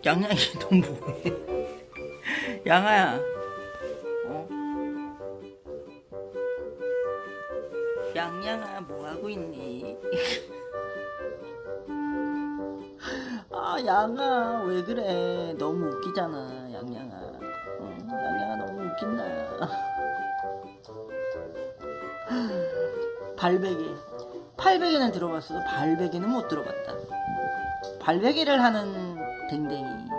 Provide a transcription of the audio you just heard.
양양이 너 뭐해? 양아야, 어? 양양아 뭐 하고 있니? 아 양아 왜 그래? 너무 웃기잖아 양양아. 양양아 너무 웃긴다. 발베개, 팔베개는 들어봤어도 발베개는 못 들어봤다. 발베개를 하는 댕댕이.